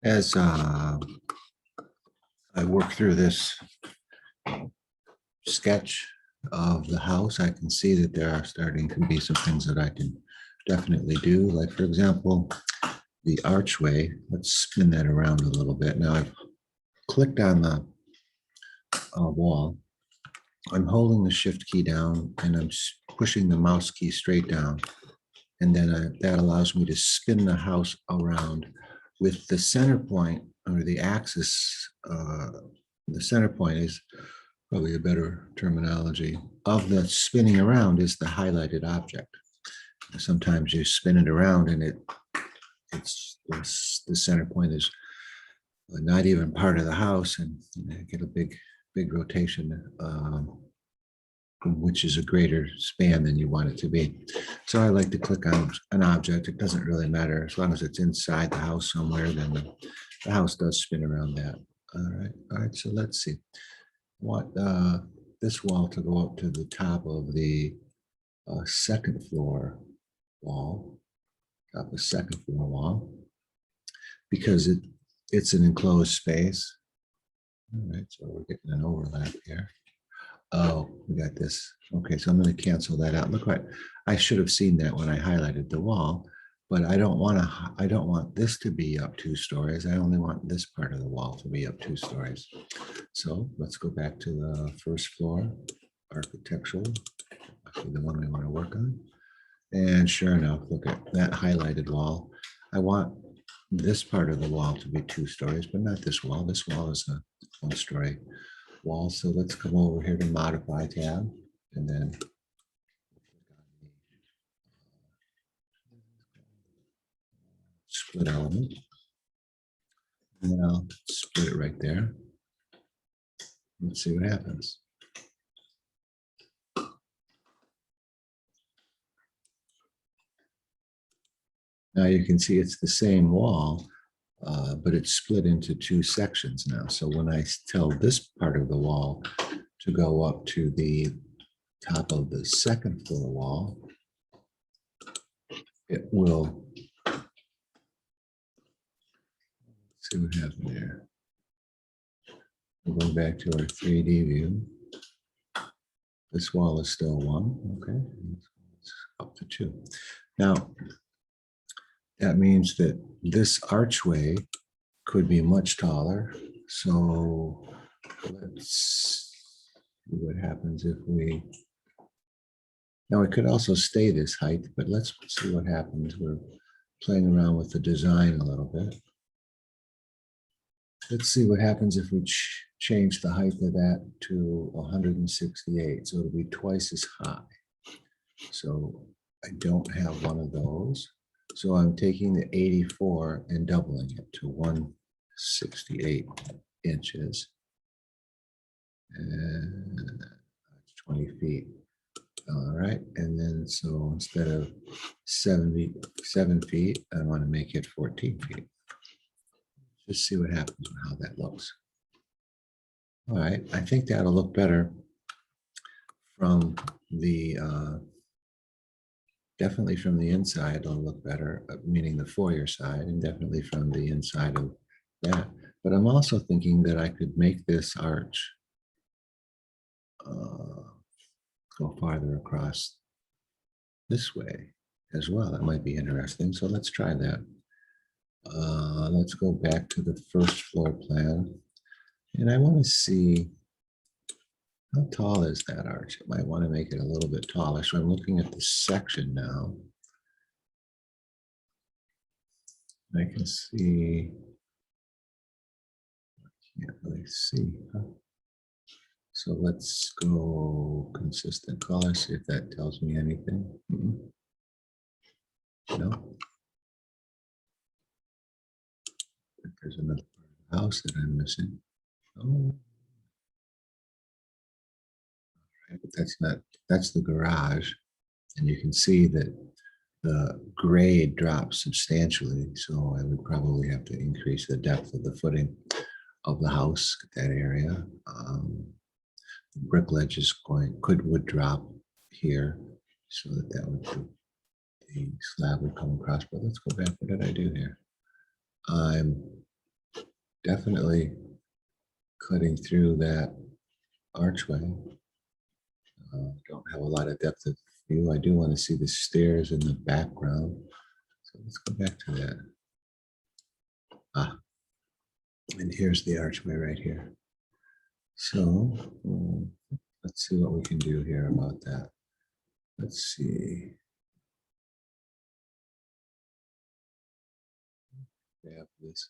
As I work through this sketch of the house, I can see that there are starting to be some things that I can definitely do. Like, for example, the archway. Let's spin that around a little bit. Now I've clicked on the wall. I'm holding the shift key down and I'm pushing the mouse key straight down. And then that allows me to spin the house around with the center point or the axis. The center point is probably a better terminology of the spinning around is the highlighted object. Sometimes you spin it around and it's the center point is not even part of the house, and you get a big rotation, which is a greater span than you want it to be. So I like to click on an object. It doesn't really matter as long as it's inside the house somewhere. Then the house does spin around that. All right. So let's see. I want this wall to go up to the top of the second floor wall, top of second floor wall, because it's an enclosed space. All right, so we're getting an overlap here. Oh, we got this. Okay, so I'm going to cancel that out. Look what I should have seen that when I highlighted the wall, but I don't want this to be up 2 stories. I only want this part of the wall to be up 2 stories. So let's go back to the first floor, architectural, the one we want to work on. And sure enough, look at that highlighted wall. I want this part of the wall to be 2 stories, but not this wall. This wall is a 1-story wall. So let's come over here to modify tab and then split element. And then I'll split it right there. Let's see what happens. Now you can see it's the same wall, but it's split into 2 sections now. So when I tell this part of the wall to go up to the top of the second floor wall, it will, see what happened there. We'll go back to our 3D view. This wall is still 1, okay, it's up to 2. Now, that means that this archway could be much taller. So let's see what happens if we, now it could also stay this height, but let's see what happens. We're playing around with the design a little bit. Let's see what happens if we change the height of that to 168. So it'll be twice as high. So I don't have one of those. So I'm taking the 84 and doubling it to 168 inches. And 20 feet. All right. And then so instead of 77 feet, I want to make it 14 feet. Just see what happens and how that looks. All right. I think that'll look better from the definitely from the inside. It'll look better, meaning the foyer side, and definitely from the inside of that. But I'm also thinking that I could make this arch go farther across this way as well. That might be interesting. So let's try that. Let's go back to the first floor plan. And I want to see how tall is that arch. I might want to make it a little bit taller. So I'm looking at the section now. I can see, I can't really see. Huh? So let's go consistent color, see if that tells me anything. No. There's another part of the house that I'm missing. Oh. Right, but that's the garage. And you can see that the grade drops substantially. So I would probably have to increase the depth of the footing of the house, that area. The brick ledge is would drop here so that would the slab would come across. But let's go back. What did I do here? I'm definitely cutting through that archway. Don't have a lot of depth of view. I do want to see the stairs in the background. So let's go back to that. Ah, and here's the archway right here. So let's see what we can do here about that. Let's see. Grab this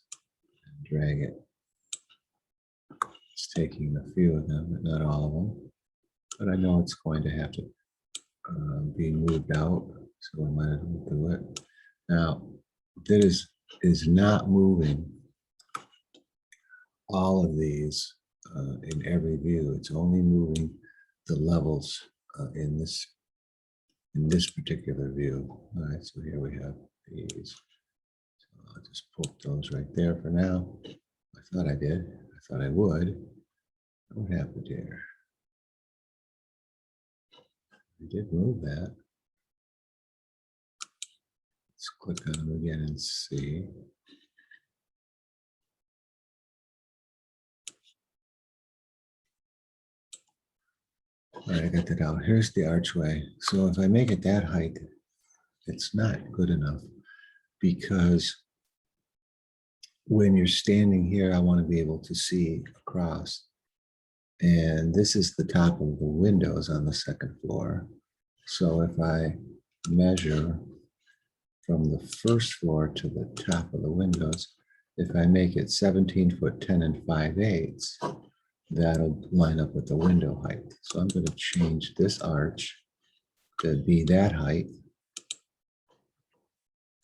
and drag it. It's taking a few of them, but not all of them. But I know it's going to have to be moved out, so we might as well do it. Now, this is not moving all of these in every view. It's only moving the levels in this particular view. All right, so here we have these. So I'll just put those right there for now. I thought I did. I thought I would. What happened here? I did move that. Let's click on them again and see. All right, I got that out. Here's the archway. So if I make it that height, it's not good enough, because when you're standing here, I want to be able to see across. And this is the top of the windows on the second floor. So if I measure from the first floor to the top of the windows, if I make it 17 foot 10 and 5/8, that'll line up with the window height. So I'm going to change this arch to be that height.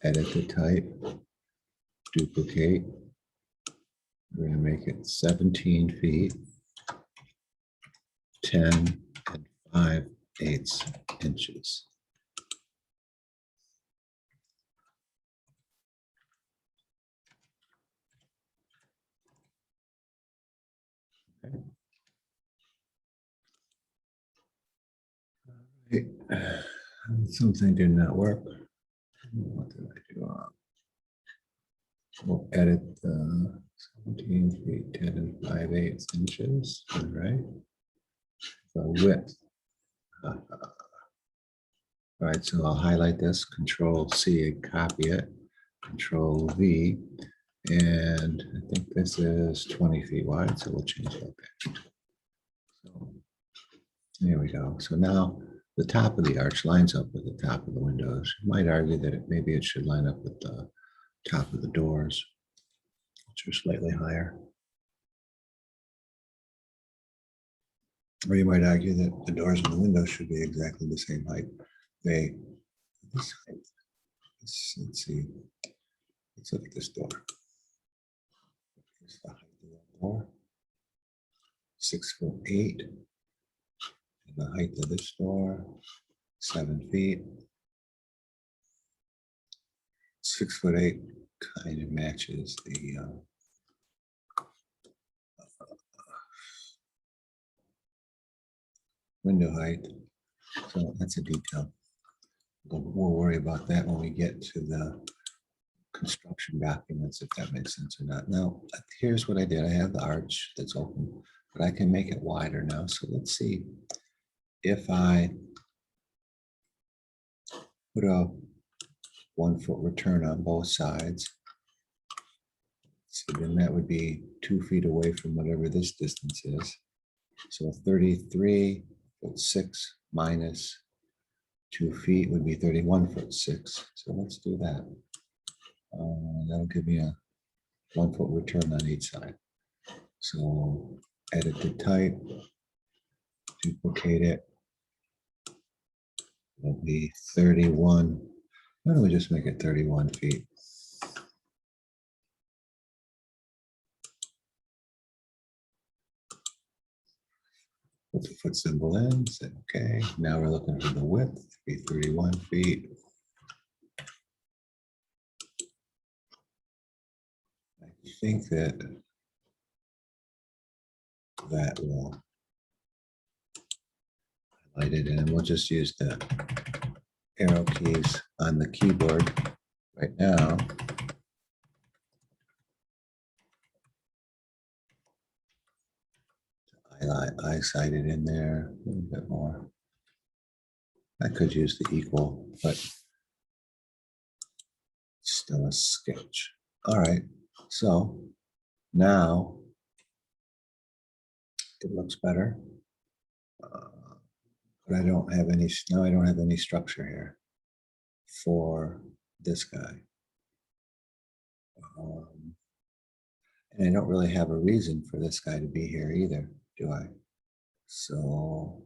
Edit the type, duplicate. We're going to make it 17 feet, 10 and 5/8 inches. Okay. Something did not work. What did I do? We'll edit the 17 feet, 10 and 5/8 inches. All right. The width. All right, so I'll highlight this, Control C and copy it, Control V, and I think this is 20 feet wide, so we'll change that back. So there we go. So now the top of the arch lines up with the top of the windows. You might argue that maybe it should line up with the top of the doors, which are slightly higher. Or you might argue that the doors and the windows should be exactly the same height. This height. Let's see. Let's look at this door. Here's the height of the door. 6'8". And the height of this door, 7 feet. 6'8" kind of matches the window height. So that's a detail. We'll worry about that when we get to the construction documents, if that makes sense or not. Now, here's what I did. I have the arch that's open, but I can make it wider now. So let's see if I put a 1 foot return on both sides. So then that would be 2 feet away from whatever this distance is. So 33 foot 6 minus 2 feet would be 31 foot 6. So let's do that. That'll give me a 1 foot return on each side. So edit the type, duplicate it. It'll be 31. Why don't we just make it 31 feet? Put the foot symbol in, say okay. Now we're looking for the width, to be 31 feet. I think that will highlight it, and we'll just use the arrow keys on the keyboard right now eyesight it in there a little bit more. I could use the equal, but still a sketch. All right, so now it looks better. But I don't have any, now I don't have any structure here for this guy. And I don't really have a reason for this guy to be here either, do I? So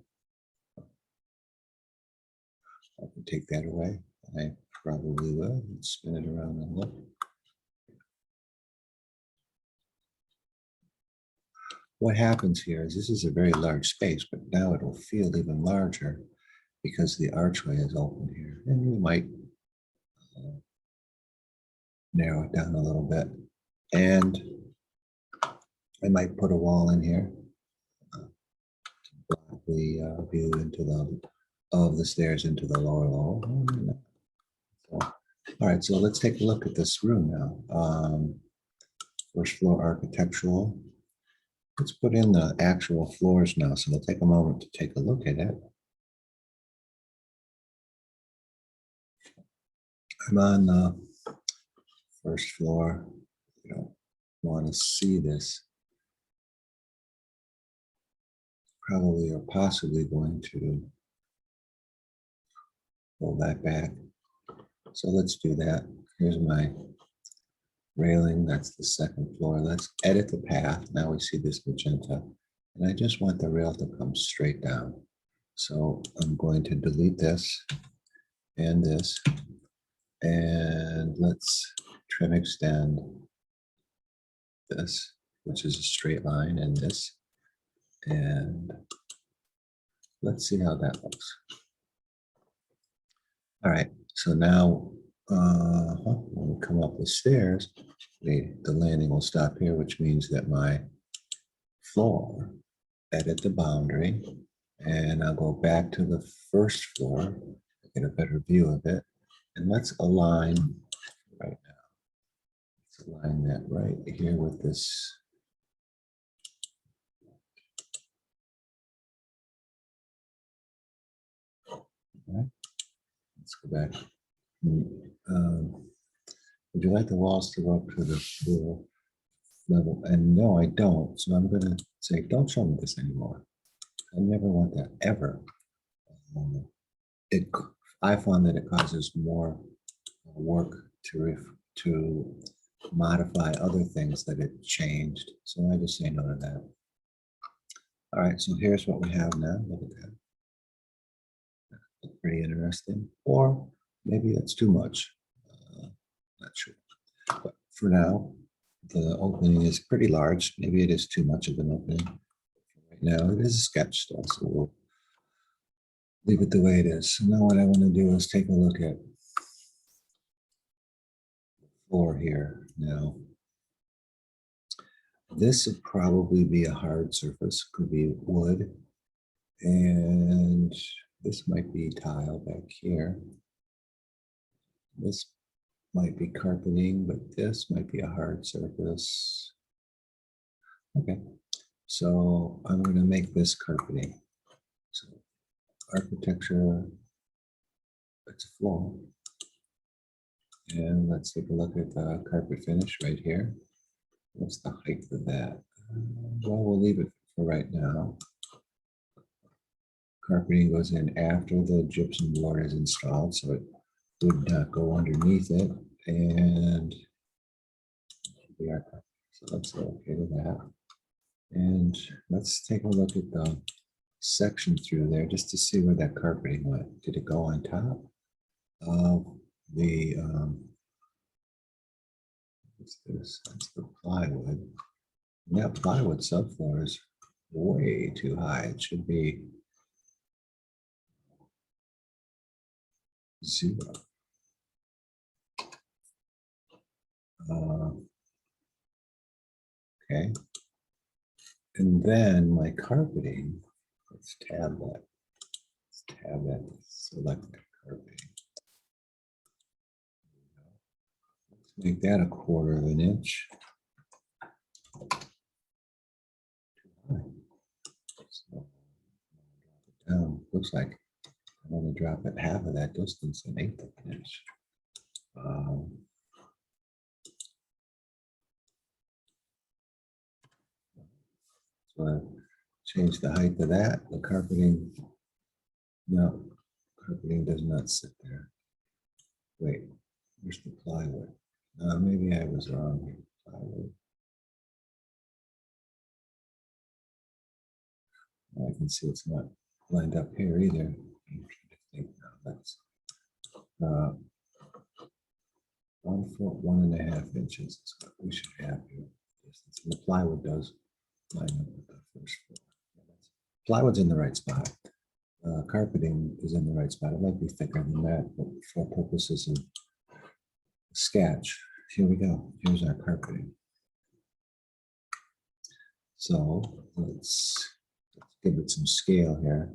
I can take that away. I probably will. Let's spin it around and look. What happens here is this is a very large space, but now it will feel even larger because the archway is open here. And we might narrow it down a little bit. And I might put a wall in here to block the view into the stairs into the lower level. So, all right, so let's take a look at this room now. First floor architectural. Let's put in the actual floors now. So we'll take a moment to take a look at it. I'm on the first floor. You don't want to see this. Probably or possibly going to pull that back. So let's do that. Here's my railing. That's the second floor. Let's edit the path. Now we see this magenta. And I just want the rail to come straight down. So I'm going to delete this and this. And let's trim extend this, which is a straight line, and this. And let's see how that looks. All right, so now when we come up the stairs, the landing will stop here, which means that my floor, edit the boundary, and I'll go back to the first floor, get a better view of it. And let's align right now. Let's align that right here with this. All right. Let's go back. Would you like the walls to go up to the floor level? And no, I don't. So I'm going to say, don't show me this anymore. I never want that ever. I found that it causes more work to modify other things that it changed. So I just say no to that. All right, so here's what we have now. Look at that. That's pretty interesting. Or maybe that's too much. Not sure. But for now, the opening is pretty large. Maybe it is too much of an opening. Right now, it is a sketch still, so we'll leave it the way it is. So now what I want to do is take a look at the floor here now. This would probably be a hard surface, could be wood. And this might be tile back here. This might be carpeting, but this might be a hard surface. Okay, so I'm going to make this carpeting. So architecture, it's a floor. And let's take a look at the carpet finish right here. What's the height of that? Well, we'll leave it for right now. Carpeting goes in after the gypsum board is installed, so it would not go underneath it. And so let's go okay to that. And let's take a look at the section through there just to see where that carpeting went. Did it go on top of the what's this? That's the plywood. And that plywood subfloor is way too high. It should be 0. Okay. And then my carpeting, let's tab that. Let's tab that, select that carpeting. Let's make that 1/4 of an inch. Looks like I'm gonna drop it half of that distance and 1/8 of an inch. So I change the height of that. The carpeting, no, carpeting does not sit there. Wait, where's the plywood? Maybe I was wrong here. Plywood. I can see it's not lined up here either. I'm trying to think now. That's 1 foot, 1.5 inches is what we should have here. And the plywood does line up with the first floor. Plywood's in the right spot. Carpeting is in the right spot. It might be thicker than that, but for purposes of sketch, here we go. Here's our carpeting. So let's give it some scale here.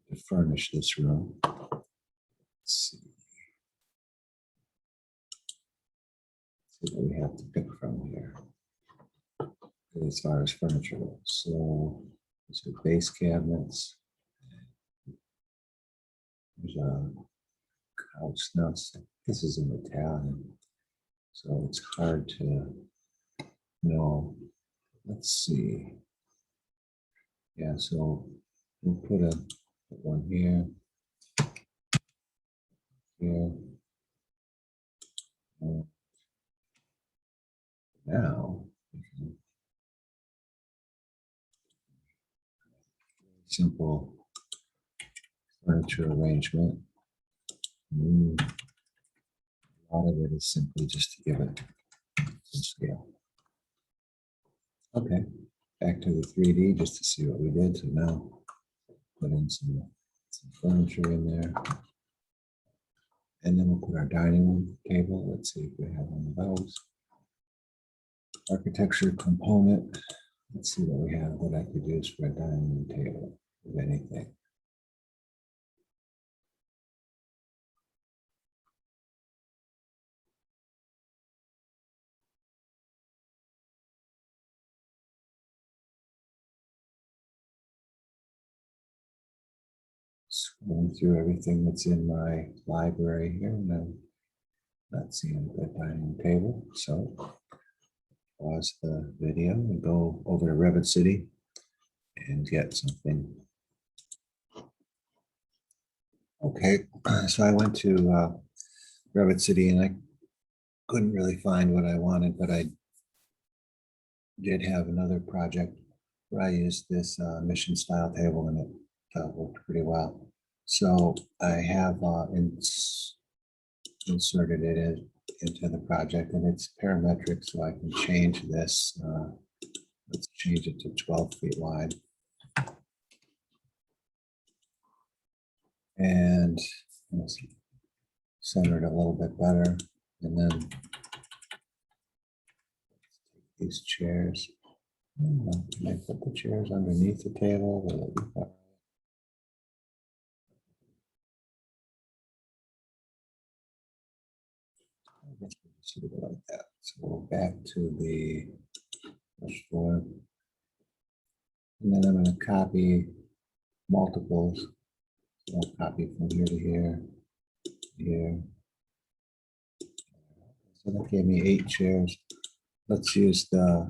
To furnish this room. Let's see. See what we have to pick from here as far as furniture goes. So these are base cabinets. There's a couch. Now this is an Italian, so it's hard to know. Let's see. Yeah, so we'll put one here, here. Now, simple furniture arrangement. A lot of it is simply just to give it some scale. Okay, back to the 3D just to see what we did. So now put in some furniture in there. And then we'll put our dining room table. Let's see if we have one of those. Architecture component. Let's see what we have that I could use for a dining room table, if anything. Scrolling through everything that's in my library here, and I'm not seeing a dining table. So pause the video and go over to Revit City and get something. Okay, so I went to Revit City and I couldn't really find what I wanted, but I did have another project where I used this mission style table and it worked pretty well. So I have inserted it into the project, and it's parametric, so I can change this. Let's change it to 12 feet wide. And center it a little bit better. And then let's take these chairs. Can I put the chairs underneath the table? Will it be fine? I guess we'll just leave it like that. So we'll go back to the first floor. And then I'm going to copy multiples. So I'll copy from here to here, here. So that gave me 8 chairs. Let's use the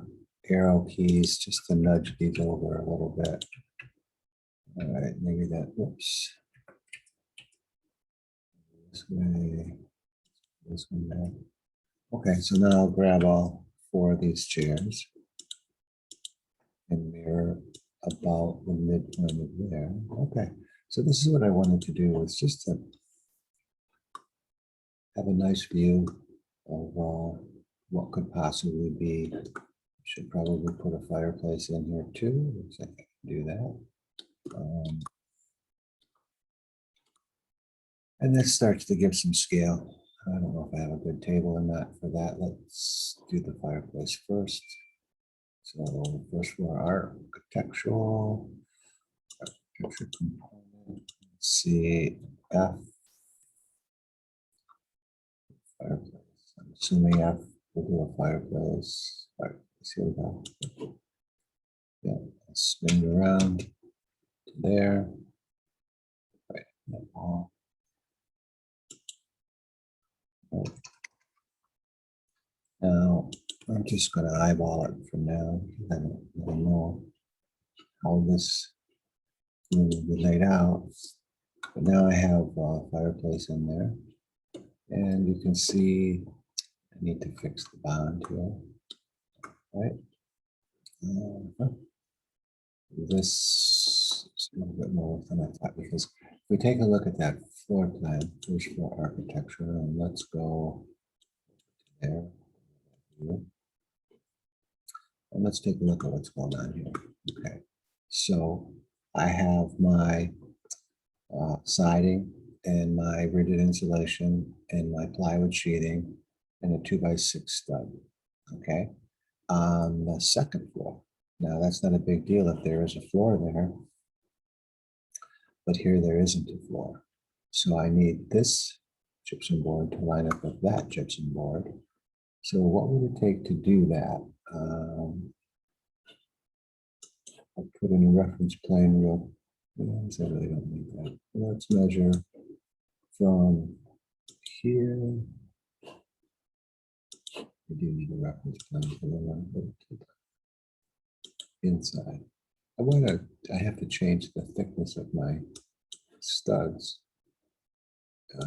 arrow keys just to nudge these over a little bit. All right, maybe that, whoops. This way, this one there. Okay, so now I'll grab all 4 of these chairs and mirror about the midpoint of there. Okay, so this is what I wanted to do, was just to have a nice view of what could possibly be. Should probably put a fireplace in here too. Looks like I can do that. And this starts to give some scale. I don't know if I have a good table or not for that. Let's do the fireplace first. So first floor architectural component. Let's see, F. Fireplace. I'm assuming F will do a fireplace. Fireplace, here we go. Yeah, spin it around. there. Right. That wall. Right. Now, I'm just going to eyeball it for now. I don't know how this room will be laid out. But now I have a fireplace in there. And you can see I need to fix the bond here. Right. This is a little bit more than I thought, because if we take a look at that floor plan, first floor architecture, and let's go there. And let's take a look at what's going on here. Okay, so I have my siding and my rigid insulation and my plywood sheathing and a 2x6 stud. Okay, on the second floor. Now that's not a big deal if there is a floor there, but here there isn't a floor. So I need this gypsum board to line up with that gypsum board. So what would it take to do that? I'll put in a reference plane real. I really don't need that. Let's measure from here. I do need a reference plane for the one inside. I have to change the thickness of my studs to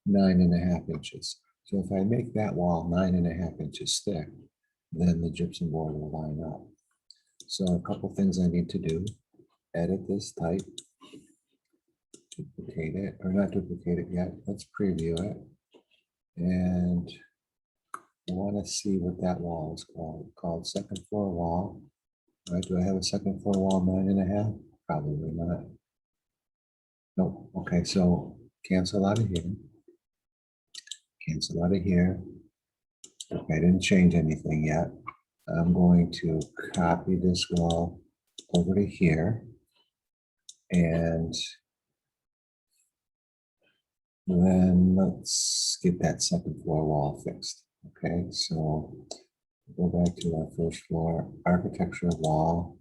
9.5 inches. So if I make that wall 9.5 inches thick, then the gypsum board will line up. So a couple things I need to do: edit this type, duplicate it, or not duplicate it yet. Let's preview it. And I want to see what that wall is called second floor wall. All right, do I have a second floor wall 9.5? Probably not. No, okay, so cancel out of here. Cancel out of here. Okay, I didn't change anything yet. I'm going to copy this wall over to here. And then let's get that second floor wall fixed. Okay, so go back to our first floor architecture wall.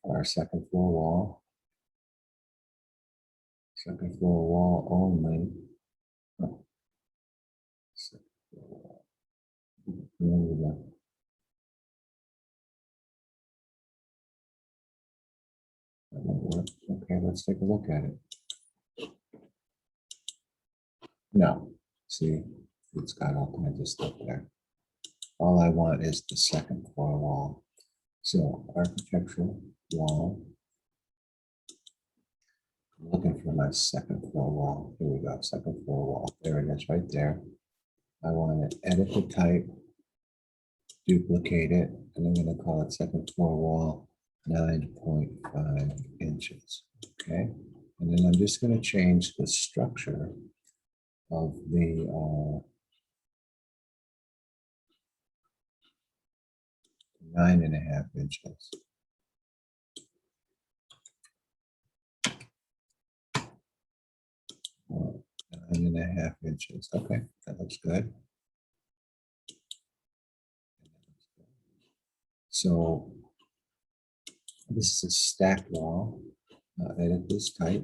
Our second floor wall. Second floor wall only. Oh. Second floor wall. That won't work. Okay, let's take a look at it. No, see, it's got all kinds of stuff there. All I want is the second floor wall. So architectural wall. I'm looking for my second floor wall. Here we go, second floor wall. There it is, right there. I want to edit the type, duplicate it, and I'm going to call it second floor wall 9.5 inches. Okay, and then I'm just going to change the structure of the 9.5 inches. Well, 9.5 inches. Okay, that looks good. So this is a stacked wall. Edit this type.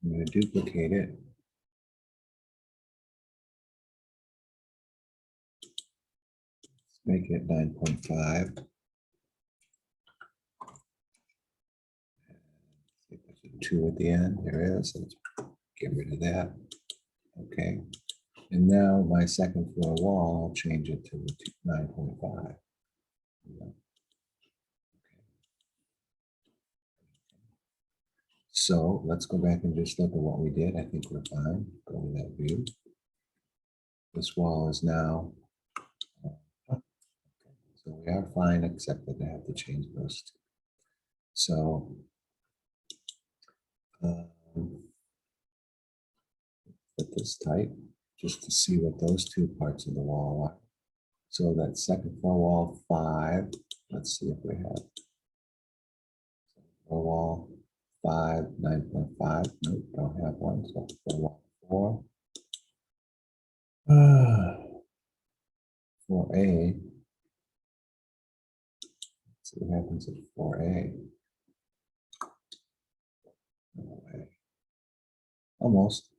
I'm going to duplicate it. Make it 9.5. There's a 2 at the end. There it is. Let's get rid of that. Okay. And now my second floor wall, I'll change it to 9.5. So let's go back and just look at what we did. I think we're fine. Go to that view. This wall is now, so we are fine, except that I have to change those two. So put this type just to see what those two parts of the wall are. So that second floor wall 5, let's see if we have floor wall 5, 9.5. Nope, don't have one. So floor wall 4. 4A. Let's see what happens at 4A. No way. Almost.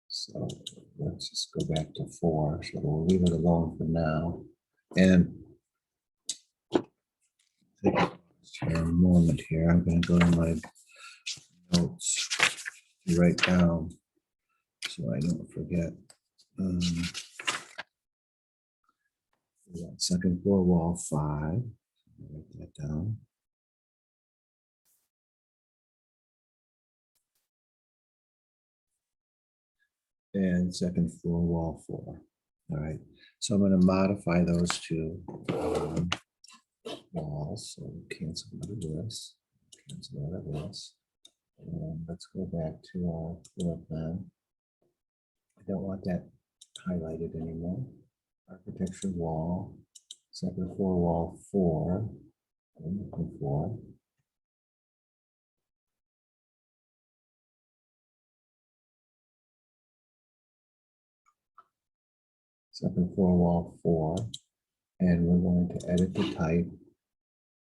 So let's just go back to 4. So we'll leave it alone for now. And take a moment here. I'm going to go to my notes to write down so I don't forget. We got second floor wall 5. Write that down. And second floor wall 4. All right. So I'm going to modify those two walls. So cancel out of this. Cancel out of this. And let's go back to our floor plan. I don't want that highlighted anymore. Architecture wall, second floor wall 4. I'm looking for. Second floor wall 4. And we're going to edit the type,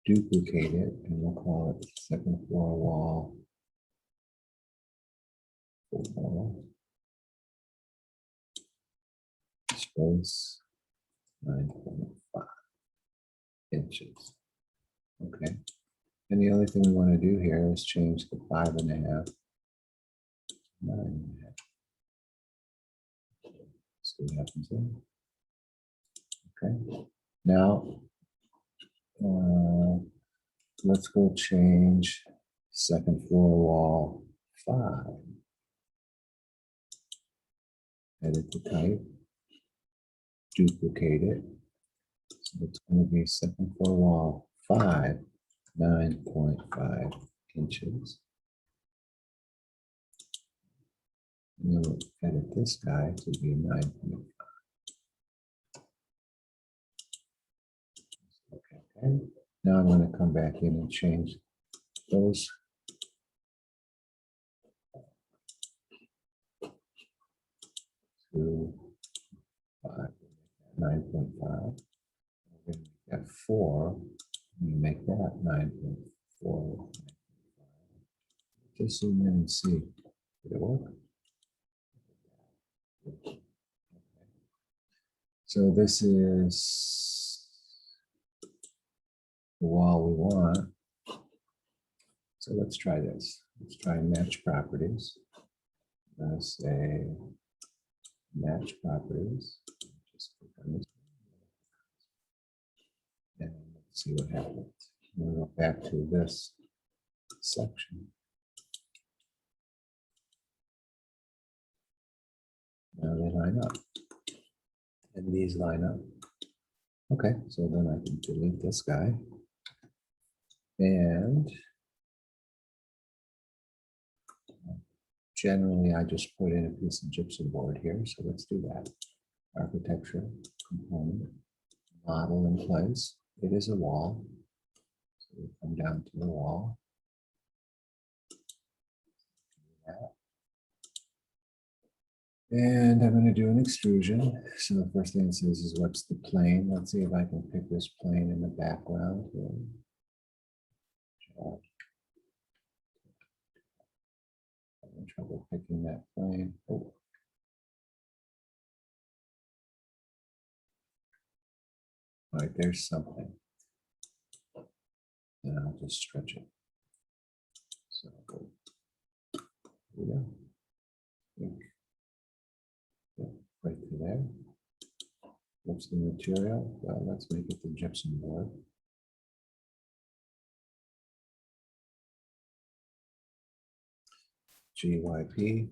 duplicate it, and we'll call it second floor wall 4. Space 9.5 inches. Okay. And the only thing we want to do here is change the 5.5 to 9.5. See what happens there. Okay. Now, let's go change second floor wall 5. Edit the type, duplicate it. So it's going to be second floor wall 5, 9.5 inches. And then we'll edit this guy to be 9.5. Okay. Now I'm going to come back in and change those to 9.5. We're going to make that 4. We make that 9.4. Just zoom in and see. Did it work? Okay. So this is the wall we want. So let's try this. Let's try match properties. Let's say match properties. Just click on this. And let's see what happens. We'll go back to this section. Now they line up. And these line up. Okay, so then I can delete this guy. And generally, I just put in a piece of gypsum board here. So let's do that. Architecture, component, model in place. It is a wall. So we come down to the wall. And I'm going to do an extrusion. So the first thing it says is what's the plane. Let's see if I can pick this plane in the background here. I'm having trouble picking that plane. Oh. All right, there's something. And I'll just stretch it. So here we go. Right through there. What's the material? Well, let's make it the gypsum board. GYP.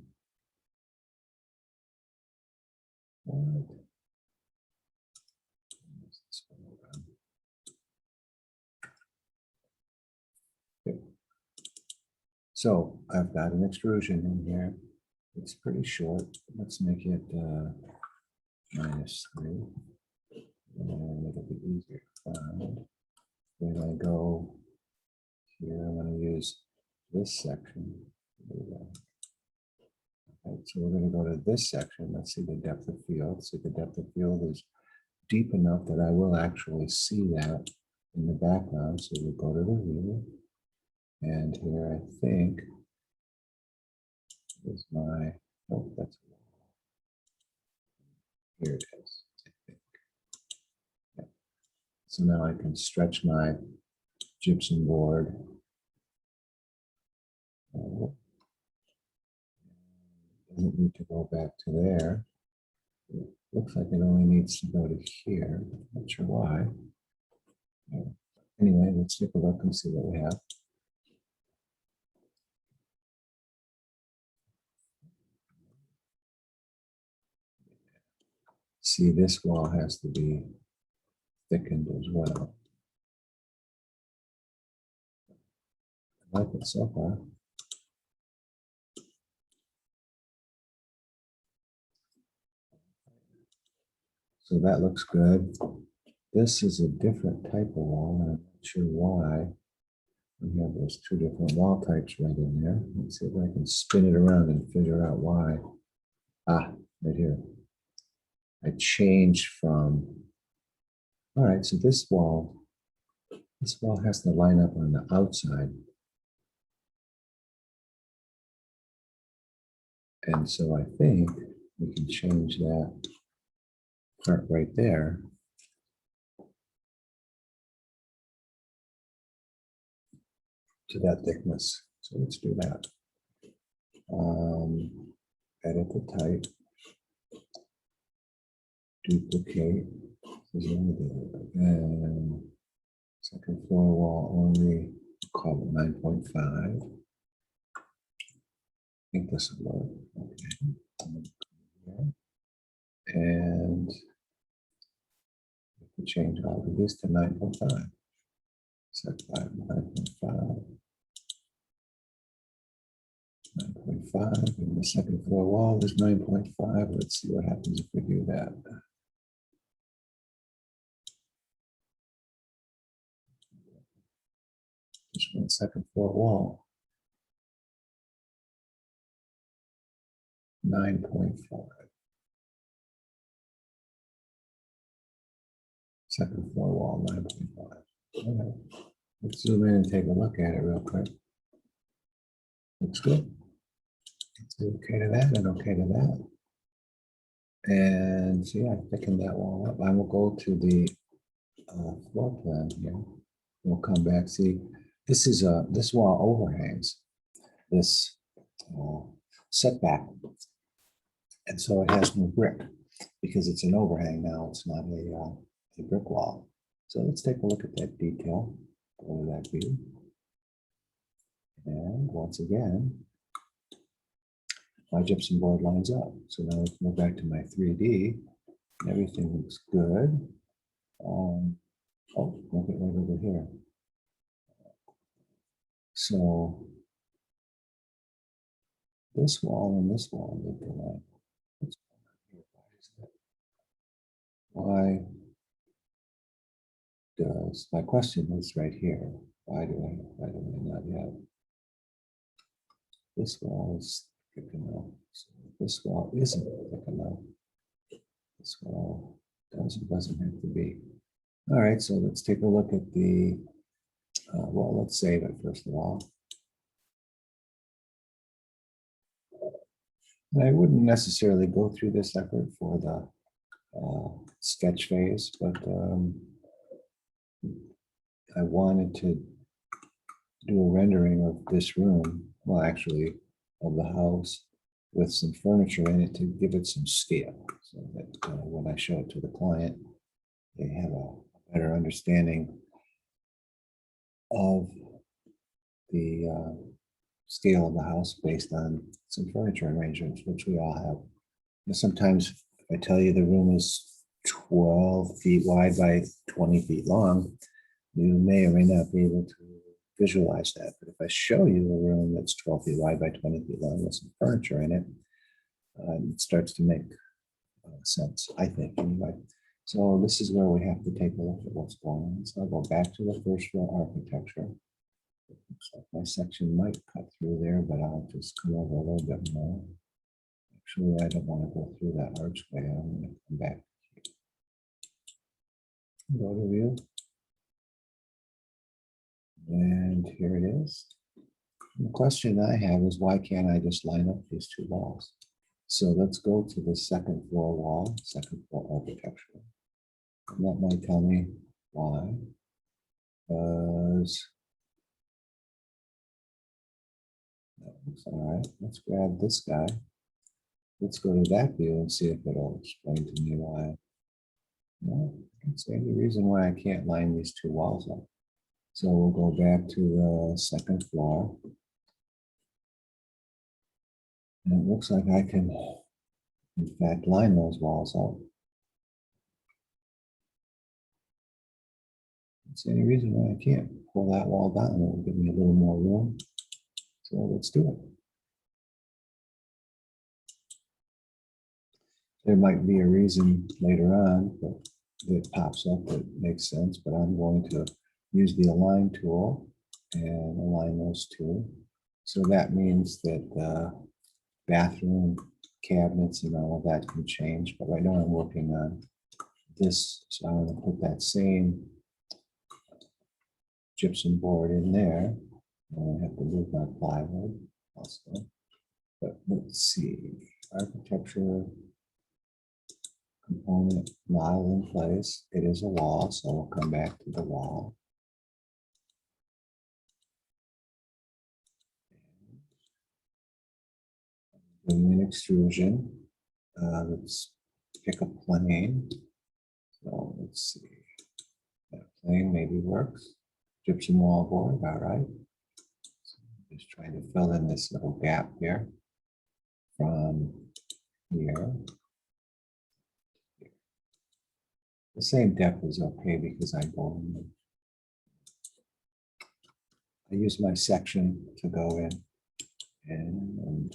Okay. So I've got an extrusion in here. It's pretty short. Let's make it -3. And it'll be easier to find. When I go here, I'm going to use this section. There we go. Okay. so we're going to go to this section. Let's see the depth of field. So the depth of field is deep enough that I will actually see that in the background. So we'll go to the view. And here I think is my, oh, that's, here it is. I think. Yeah. So now I can stretch my gypsum board. Doesn't need to go back to there. It looks like it only needs to go to here. Not sure why. Anyway, let's take a look and see what we have. See, this wall has to be thickened as well. I like it so far. So that looks good. This is a different type of wall, and I'm not sure why. We have those two different wall types right in there. Let's see if I can spin it around and figure out why. Ah, right here. I changed from, all right, so this wall has to line up on the outside. And so I think we can change that part right there to that thickness. So let's do that. Edit the type, duplicate, and second floor wall only, call it 9.5. I think this will work. Okay. And we change all of this to 9.5. Set 9.5. 9.5, and the second floor wall is 9.5. Let's see what happens if we do that. Just one second floor wall. 9.5. Second floor wall, 9.5. All right. Let's zoom in and take a look at it real quick. Looks good. It's okay to that and okay to that. And see, I thickened that wall up. I will go to the floor plan here. We'll come back. See, this is this wall overhangs this setback, and so it has no brick because it's an overhang now. It's not a brick wall. So let's take a look at that detail. Go to that view, and once again, my gypsum board lines up. So now let's move back to my 3D. Everything looks good. Oh, look at right over here. So this wall and this wall need to line. What's going on here? Why does my question is right here? Why do I not have this wall is thick enough? So this wall isn't thick enough. This wall doesn't have to be. All right, so let's take a look at the, well, let's save it first of all. And I wouldn't necessarily go through this effort for the sketch phase, but I wanted to do a rendering of this room, well, actually, of the house with some furniture in it to give it some scale, so that when I show it to the client, they have a better understanding of the scale of the house based on some furniture arrangements, which we all have. And sometimes if I tell you the room is 12 feet wide by 20 feet long, you may or may not be able to visualize that. But if I show you a room that's 12 feet wide by 20 feet long with some furniture in it, it starts to make sense, I think, anyway. So this is where we have to take a look at what's going on. So I'll go back to the first floor architecture. Looks like my section might cut through there, but I'll just come over a little bit more. Actually, I don't want to go through that archway. I'm going to come back. Go to view. And here it is. The question I have is why can't I just line up these two walls? So let's go to the second floor wall, second floor architecture. And that might tell me why. Because that looks all right. Let's grab this guy. Let's go to that view and see if it'll explain to me why. No, I can't see any reason why I can't line these two walls up. So we'll go back to the second floor. And it looks like I can, in fact, line those walls up. Don't see any reason why I can't pull that wall down. It will give me a little more room. So let's do it. There might be a reason later on that pops up that makes sense, but I'm going to use the align tool and align those two. So that means that bathroom cabinets and all of that can change, but right now I'm working on this. So I'm going to put that same gypsum board in there. I have to move my plywood also. But let's see, architecture component model in place. It is a wall, so we'll come back to the wall. Doing an extrusion. Let's pick a plane. So let's see. That plane maybe works. Gypsum wall board, all right. So just trying to fill in this little gap here from here. The same depth is okay because I use my section to go in and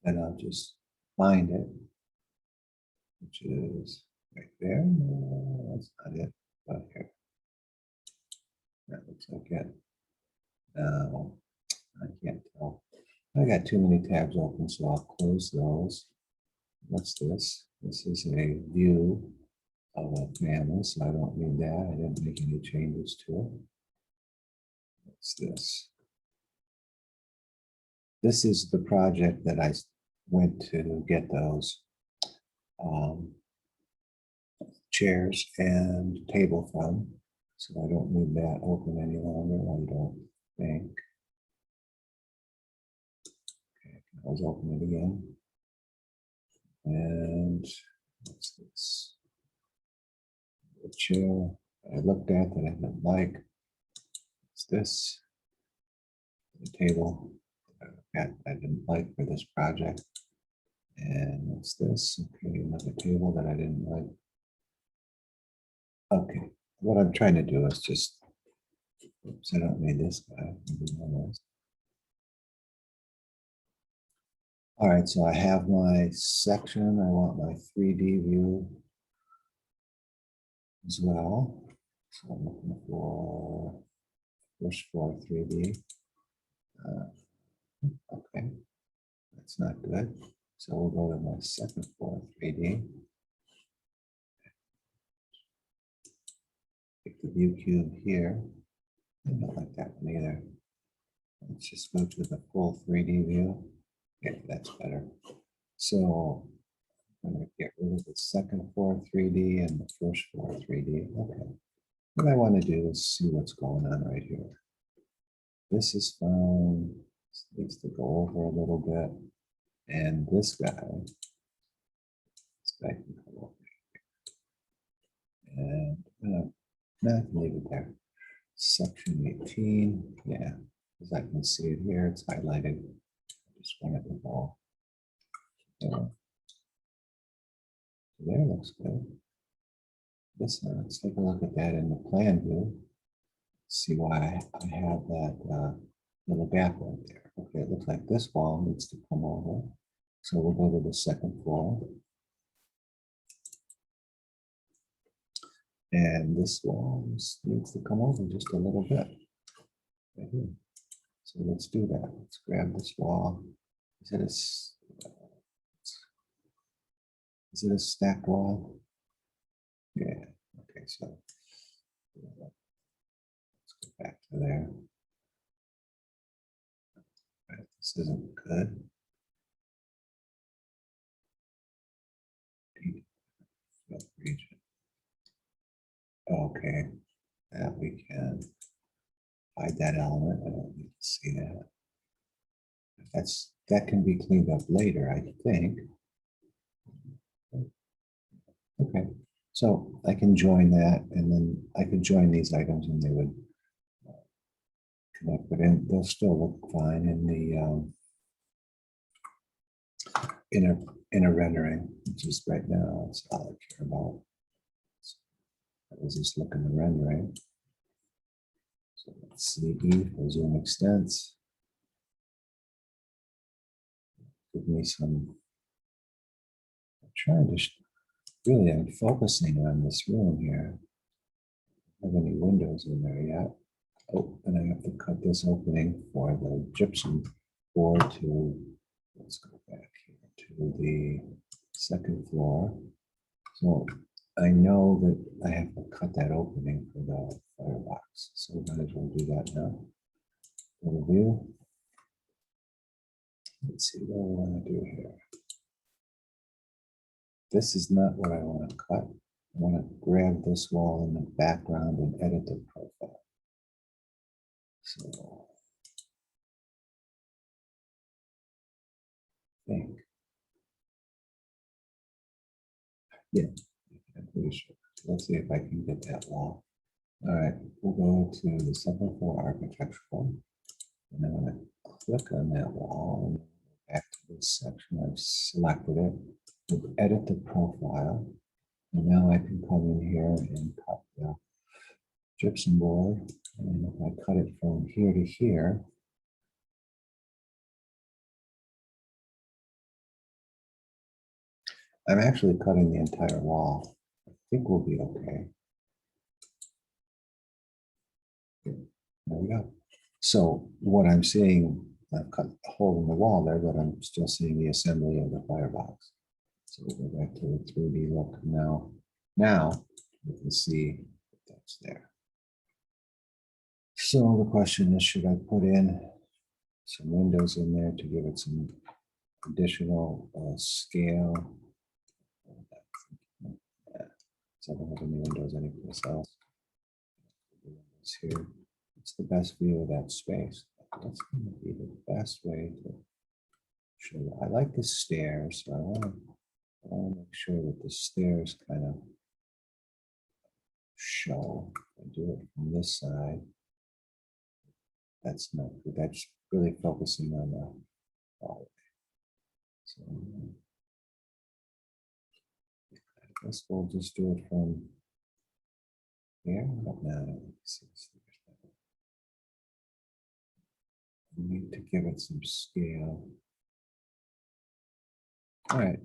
then I'll just find it, which is right there. No, that's not it, but here. That looks like it. Now, I can't tell. I got too many tabs open, so I'll close those. What's this? This is a view of a family, so I don't need that. I didn't make any changes to it. What's this? This is the project that I went to get those chairs and table from. So I don't need that open any longer, I don't think. Okay, I'll open it again. And what's this? The chair I looked at that I didn't like. What's this? The table that I didn't like for this project. And what's this? Okay, another table that I didn't like. Okay, what I'm trying to do is just, oops, I don't need this guy. All right, so I have my section. I want my 3D view as well. So I'm looking for first floor 3D. Okay, that's not good. So we'll go to my second floor 3D. Pick the view cube here. I don't like that one either. Let's just go to the full 3D view. Okay, that's better. So I'm going to get rid of the second floor 3D and the first floor 3D. Okay. What I want to do is see what's going on right here. This is fine. This needs to go over a little bit. And this guy can come over. And I can leave it there. Section 18. Yeah, as I can see it here, it's highlighted. I just want it to go. There looks good. This let's take a look at that in the plan view. See why I have that little gap right there. Okay, it looks like this wall needs to come over. So we'll go to the second floor. And this wall needs to come over just a little bit. Right here. So let's do that. Let's grab this wall. Let's Is it a stack wall? Yeah, okay, so let's go back to there. Right, this isn't good. Field region. Okay, that we can hide that element. I don't need to see that. That can be cleaned up later, I think. Okay, so I can join that, and then I could join these items, and they would connect, but they'll still look fine in the inner rendering, which is right now it's all I care about. That was just look in the rendering. So let's see E for zoom extents. Give me some. I'm trying to really, I'm focusing on this room here. Don't have any windows in there yet. Oh, and I have to cut this opening for the gypsum board to, let's go back here to the second floor. So I know that I have to cut that opening for the firebox. So we might as well do that now. Go to view. Let's see what I want to do here. This is not what I want to cut. I want to grab this wall in the background and edit the profile. So I think, yeah, I'm pretty sure. Let's see if I can get that wall. All right, we'll go to the second floor architectural, and I'm going to click on that wall and back to this section. I've selected it. We'll edit the profile, and now I can come in here and cut the gypsum board. And if I cut it from here to here, I'm actually cutting the entire wall. I think we'll be okay. There we go. So what I'm seeing, I've cut a hole in the wall there, but I'm still seeing the assembly of the firebox. So we'll go back to the 3D look now. Now you can see that's there. So the question is, should I put in some windows in there to give it some additional scale? So I don't have any windows anyplace else. Here, it's the best view of that space. That's going to be the best way to show you. I like the stairs, so I want to make sure that the stairs kind of show. I do it from this side. That's not good. That's really focusing on the hallway. So I guess we'll just do it from here. We need to give it some scale. All right.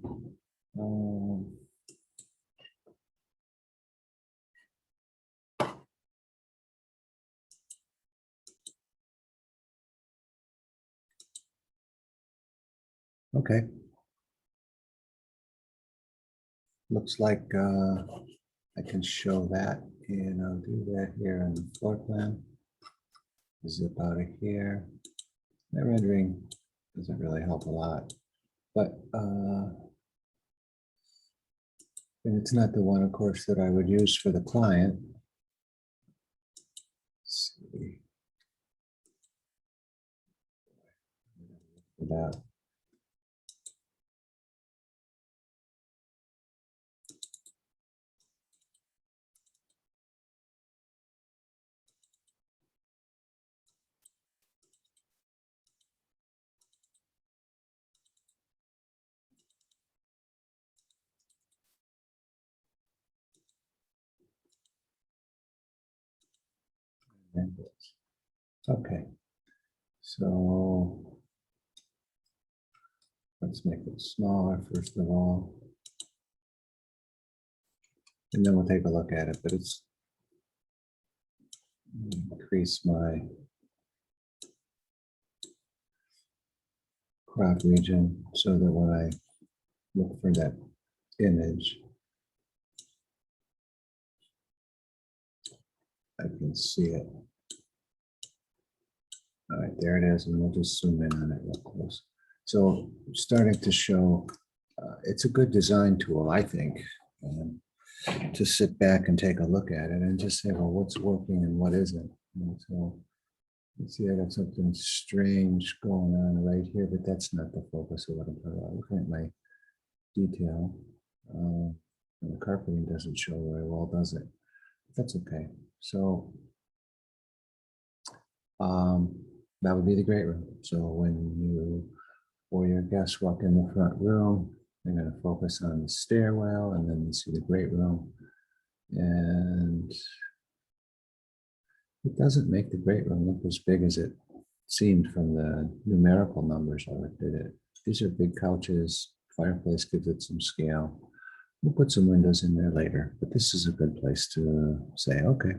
Okay. Looks like I can show that, and I'll do that here on the floor plan. Zip out of here. That rendering doesn't really help a lot, but and it's not the one, of course, that I would use for the client. Let's see. That. Okay, so let's make it smaller first of all, and then we'll take a look at it. But it's increase my crop region so that when I look for that image, I can see it. All right, there it is, and we'll just zoom in on it real close. So starting to show, it's a good design tool, I think, to sit back and take a look at it and just say, well, what's working and what isn't. And so let's see, I got something strange going on right here, but that's not the focus of what I'm talking about. Looking at my detail, and the carpeting doesn't show very well, does it? That's okay. So that would be the great room. So when you or your guests walk in the front room, they're going to focus on the stairwell, and then you see the great room. And it doesn't make the great room look as big as it seemed from the numerical numbers of it, did it? These are big couches. Fireplace gives it some scale. We'll put some windows in there later, but this is a good place to say, okay,